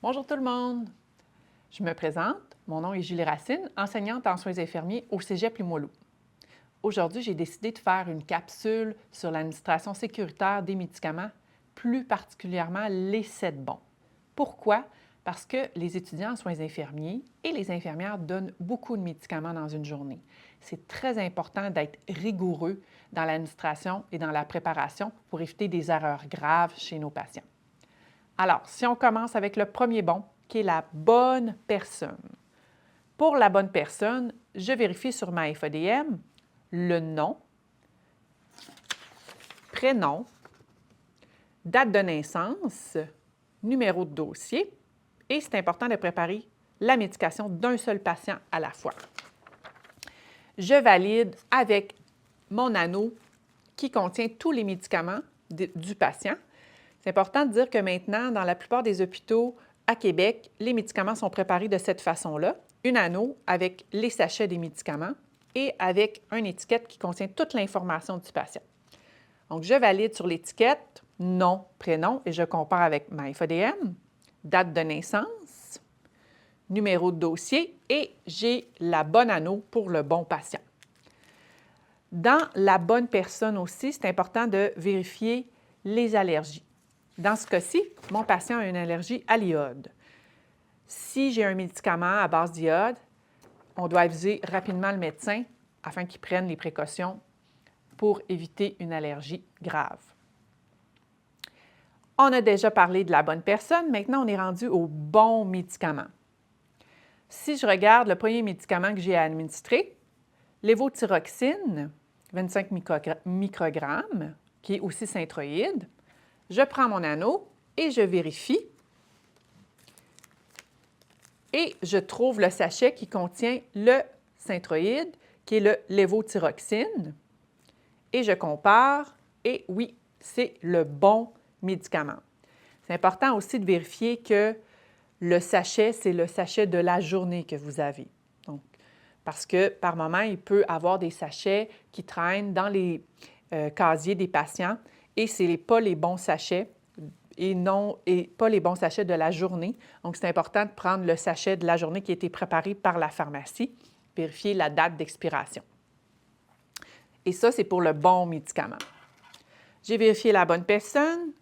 Bonjour tout le monde! Je me présente, mon nom est Julie Racine, enseignante en soins infirmiers au Cégep Limoilou. Aujourd'hui, j'ai décidé de faire une capsule sur l'administration sécuritaire des médicaments, plus particulièrement les 7 bons. Pourquoi? Parce que les étudiants en soins infirmiers et les infirmières donnent beaucoup de médicaments dans une journée. C'est très important d'être rigoureux dans l'administration et dans la préparation pour éviter des erreurs graves chez nos patients. Alors, si on commence avec le premier bon, qui est la bonne personne. Pour la bonne personne, je vérifie sur ma FADM le nom, prénom, date de naissance, numéro de dossier et c'est important de préparer la médication d'un seul patient à la fois. Je valide avec mon anneau qui contient tous les médicaments du patient. C'est important de dire que maintenant, dans la plupart des hôpitaux à Québec, les médicaments sont préparés de cette façon-là. Un anneau avec les sachets des médicaments et avec une étiquette qui contient toute l'information du patient. Donc, je valide sur l'étiquette nom, prénom et je compare avec ma FADM, date de naissance, numéro de dossier et j'ai la bonne anneau pour le bon patient. Dans la bonne personne aussi, c'est important de vérifier les allergies. Dans ce cas-ci, mon patient a une allergie à l'iode. Si j'ai un médicament à base d'iode, on doit aviser rapidement le médecin afin qu'il prenne les précautions pour éviter une allergie grave. On a déjà parlé de la bonne personne, maintenant on est rendu au bon médicament. Si je regarde le premier médicament que j'ai à administrer, lévothyroxine, 25 microgrammes, qui est aussi synthroïde, je prends mon anneau et je vérifie et je trouve le sachet qui contient le synthroïde, qui est le lévothyroxine, et je compare et oui, c'est le bon médicament. C'est important aussi de vérifier que le sachet, c'est le sachet de la journée que vous avez. Donc, parce que par moment, il peut y avoir des sachets qui traînent dans les casiers des patients et ce n'est pas les bons sachets et pas les bons sachets de la journée. Donc, c'est important de prendre le sachet de la journée qui a été préparé par la pharmacie, vérifier la date d'expiration. Et ça, c'est pour le bon médicament. J'ai vérifié la bonne personne,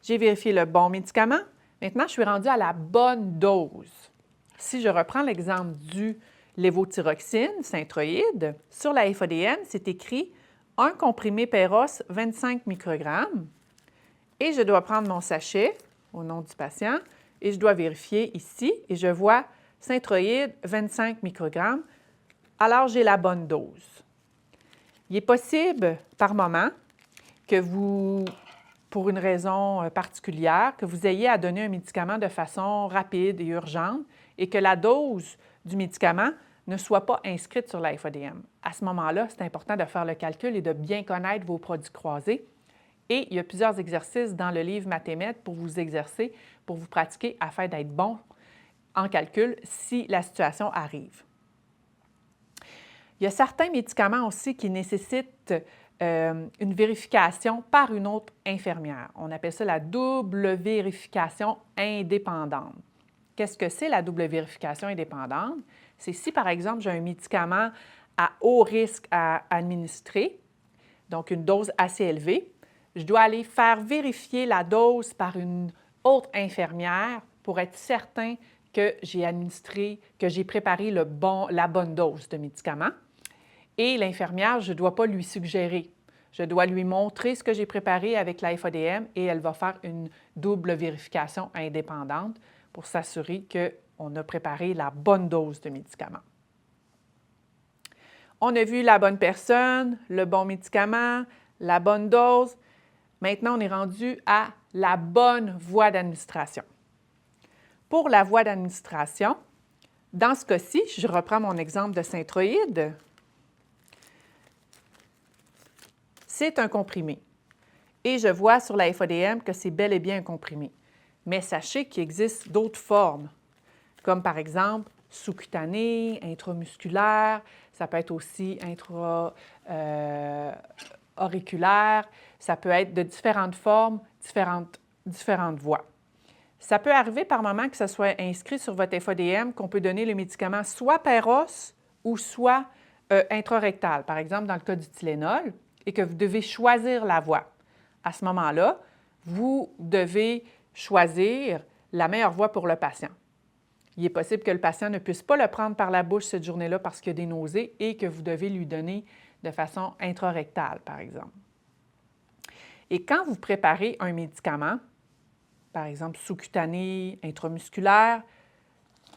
j'ai vérifié le bon médicament. Maintenant, je suis rendue à la bonne dose. Si je reprends l'exemple du lévothyroxine synthroïde, sur la FADM, c'est écrit un comprimé Péros 25 microgrammes et je dois prendre mon sachet au nom du patient et je dois vérifier ici et je vois synthroïde 25 microgrammes. Alors, j'ai la bonne dose. Il est possible, par moment, que vous, pour une raison particulière, que vous ayez à donner un médicament de façon rapide et urgente et que la dose du médicament ne soit pas inscrite sur la FADM. À ce moment-là, c'est important de faire le calcul et de bien connaître vos produits croisés. Et il y a plusieurs exercices dans le livre Mathémètre pour vous exercer, pour vous pratiquer afin d'être bon en calcul si la situation arrive. Il y a certains médicaments aussi qui nécessitent une vérification par une autre infirmière. On appelle ça la double vérification indépendante. Qu'est-ce que c'est la double vérification indépendante? C'est si, par exemple, j'ai un médicament à haut risque à administrer, donc une dose assez élevée, je dois aller faire vérifier la dose par une autre infirmière pour être certain que j'ai administré, que j'ai préparé la bonne dose de médicament. Et l'infirmière, je ne dois pas lui suggérer. Je dois lui montrer ce que j'ai préparé avec la FADM et elle va faire une double vérification indépendante pour s'assurer qu'on a préparé la bonne dose de médicament. On a vu la bonne personne, le bon médicament, la bonne dose. Maintenant, on est rendu à la bonne voie d'administration. Pour la voie d'administration, dans ce cas-ci, je reprends mon exemple de synthroïde. C'est un comprimé. Et je vois sur la FADM que c'est bel et bien un comprimé. Mais sachez qu'il existe d'autres formes, comme par exemple sous-cutané, intramusculaire, ça peut être aussi intra-auriculaire, ça peut être de différentes formes, différentes voies. Ça peut arriver par moment que ça soit inscrit sur votre FADM qu'on peut donner le médicament soit per os ou soit intrarectal, par exemple dans le cas du Tylenol, et que vous devez choisir la voie. À ce moment-là, vous devez choisir la meilleure voie pour le patient. Il est possible que le patient ne puisse pas le prendre par la bouche cette journée-là parce qu'il y a des nausées et que vous devez lui donner de façon intrarectale, par exemple. Et quand vous préparez un médicament, par exemple sous-cutané, intramusculaire,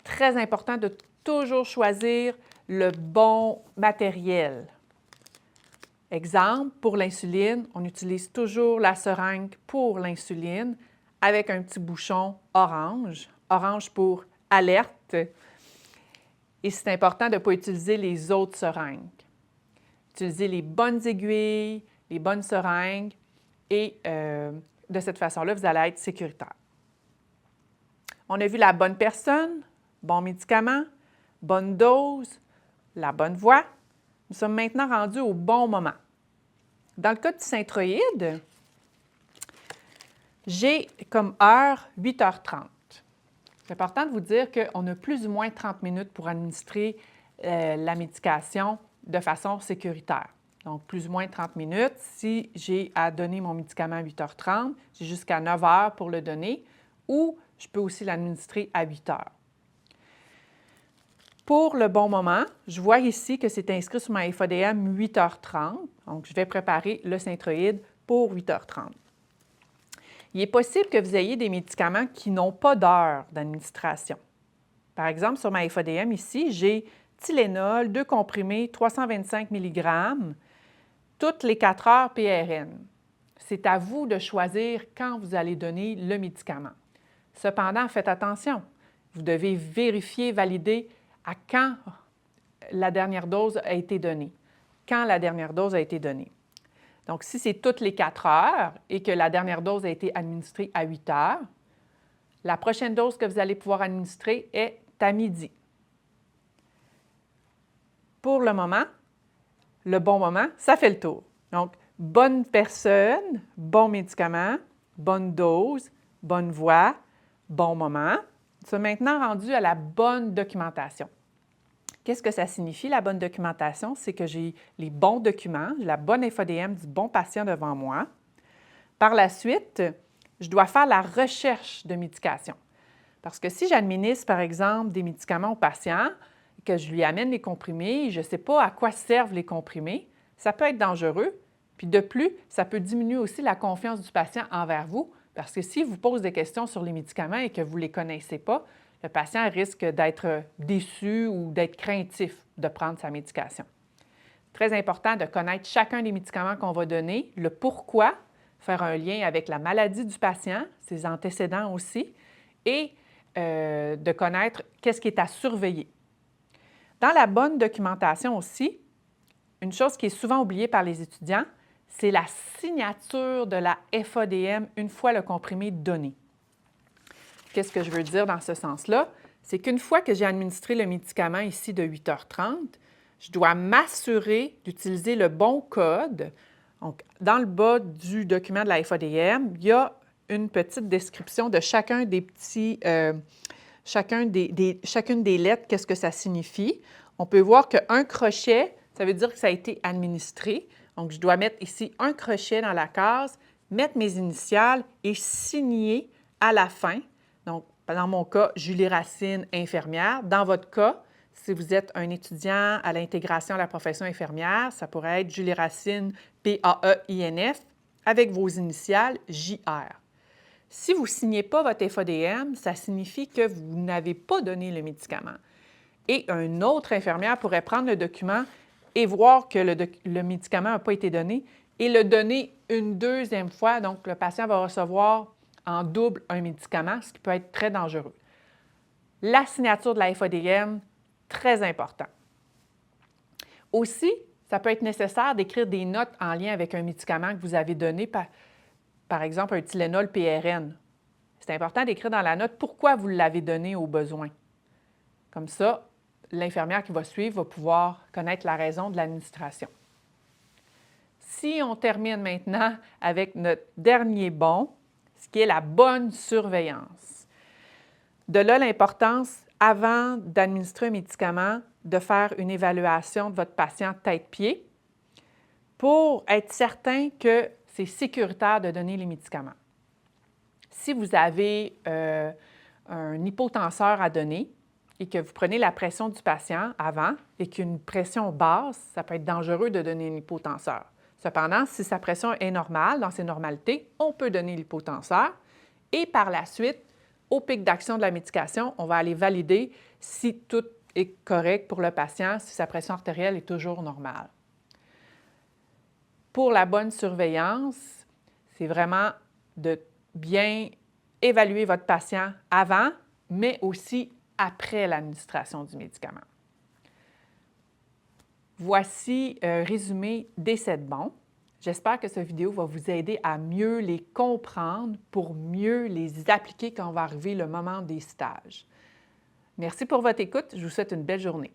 très important de toujours choisir le bon matériel. Exemple, pour l'insuline, on utilise toujours la seringue pour l'insuline avec un petit bouchon orange. Orange pour alerte. Et c'est important de ne pas utiliser les autres seringues. Utilisez les bonnes aiguilles, les bonnes seringues et de cette façon-là, vous allez être sécuritaire. On a vu la bonne personne, bon médicament, bonne dose, la bonne voie. Nous sommes maintenant rendus au bon moment. Dans le cas du Synthroid, j'ai comme heure 8h30. C'est important de vous dire qu'on a plus ou moins 30 minutes pour administrer la médication de façon sécuritaire. Donc, plus ou moins 30 minutes. Si j'ai à donner mon médicament à 8h30, j'ai jusqu'à 9h pour le donner ou je peux aussi l'administrer à 8h. Pour le bon moment, je vois ici que c'est inscrit sur ma FADM 8h30. Donc, je vais préparer le Synthroid pour 8h30. Il est possible que vous ayez des médicaments qui n'ont pas d'heure d'administration. Par exemple, sur ma FADM ici, j'ai Tylenol, 2 comprimés, 325 mg, toutes les 4 heures PRN. C'est à vous de choisir quand vous allez donner le médicament. Cependant, faites attention. Vous devez vérifier, valider à quand la dernière dose a été donnée. Quand la dernière dose a été donnée. Donc, si c'est toutes les 4 heures et que la dernière dose a été administrée à 8 heures, la prochaine dose que vous allez pouvoir administrer est à midi. Pour le moment, le bon moment, ça fait le tour. Donc, bonne personne, bon médicament, bonne dose, bonne voie, bon moment. Nous sommes maintenant rendus à la bonne documentation. Qu'est-ce que ça signifie, la bonne documentation? C'est que j'ai les bons documents, la bonne FADM du bon patient devant moi. Par la suite, je dois faire la recherche de médication. Parce que si j'administre, par exemple, des médicaments au patient, que je lui amène les comprimés, je ne sais pas à quoi servent les comprimés, ça peut être dangereux. Puis de plus, ça peut diminuer aussi la confiance du patient envers vous, parce que s'il vous pose des questions sur les médicaments et que vous ne les connaissez pas, le patient risque d'être déçu ou d'être craintif de prendre sa médication. Très important de connaître chacun des médicaments qu'on va donner, le pourquoi, faire un lien avec la maladie du patient, ses antécédents aussi, et de connaître qu'est-ce qui est à surveiller. Dans la bonne documentation aussi, une chose qui est souvent oubliée par les étudiants, c'est la signature de la FADM une fois le comprimé donné. Qu'est-ce que je veux dire dans ce sens-là? C'est qu'une fois que j'ai administré le médicament ici de 8h30, je dois m'assurer d'utiliser le bon code. Donc, dans le bas du document de la FADM, il y a une petite description de chacun des petits, chacune des lettres, qu'est-ce que ça signifie. On peut voir qu'un crochet, ça veut dire que ça a été administré. Donc, je dois mettre ici un crochet dans la case, mettre mes initiales et signer à la fin. Donc, dans mon cas, Julie Racine, infirmière. Dans votre cas, si vous êtes un étudiant à l'intégration à la profession infirmière, ça pourrait être Julie Racine, PAEINF, avec vos initiales JR. Si vous ne signez pas votre FADM, ça signifie que vous n'avez pas donné le médicament. Et une autre infirmière pourrait prendre le document et voir que le médicament n'a pas été donné et le donner une deuxième fois. Donc, le patient va recevoir en double un médicament, ce qui peut être très dangereux. La signature de la FADM, très important. Aussi, ça peut être nécessaire d'écrire des notes en lien avec un médicament que vous avez donné, par exemple un Tylenol PRN. C'est important d'écrire dans la note pourquoi vous l'avez donné au besoin. Comme ça, l'infirmière qui va suivre va pouvoir connaître la raison de l'administration. Si on termine maintenant avec notre dernier bon, ce qui est la bonne surveillance. De là l'importance, avant d'administrer un médicament, de faire une évaluation de votre patient tête-pied pour être certain que c'est sécuritaire de donner les médicaments. Si vous avez un hypotenseur à donner et que vous prenez la pression du patient avant et qu'une pression basse, ça peut être dangereux de donner un hypotenseur. Cependant, si sa pression est normale, dans ses normalités, on peut donner l'hypotenseur et par la suite, au pic d'action de la médication, on va aller valider si tout est correct pour le patient, si sa pression artérielle est toujours normale. Pour la bonne surveillance, c'est vraiment de bien évaluer votre patient avant, mais aussi après l'administration du médicament. Voici un résumé des 7 bons. J'espère que cette vidéo va vous aider à mieux les comprendre pour mieux les appliquer quand va arriver le moment des stages. Merci pour votre écoute. Je vous souhaite une belle journée.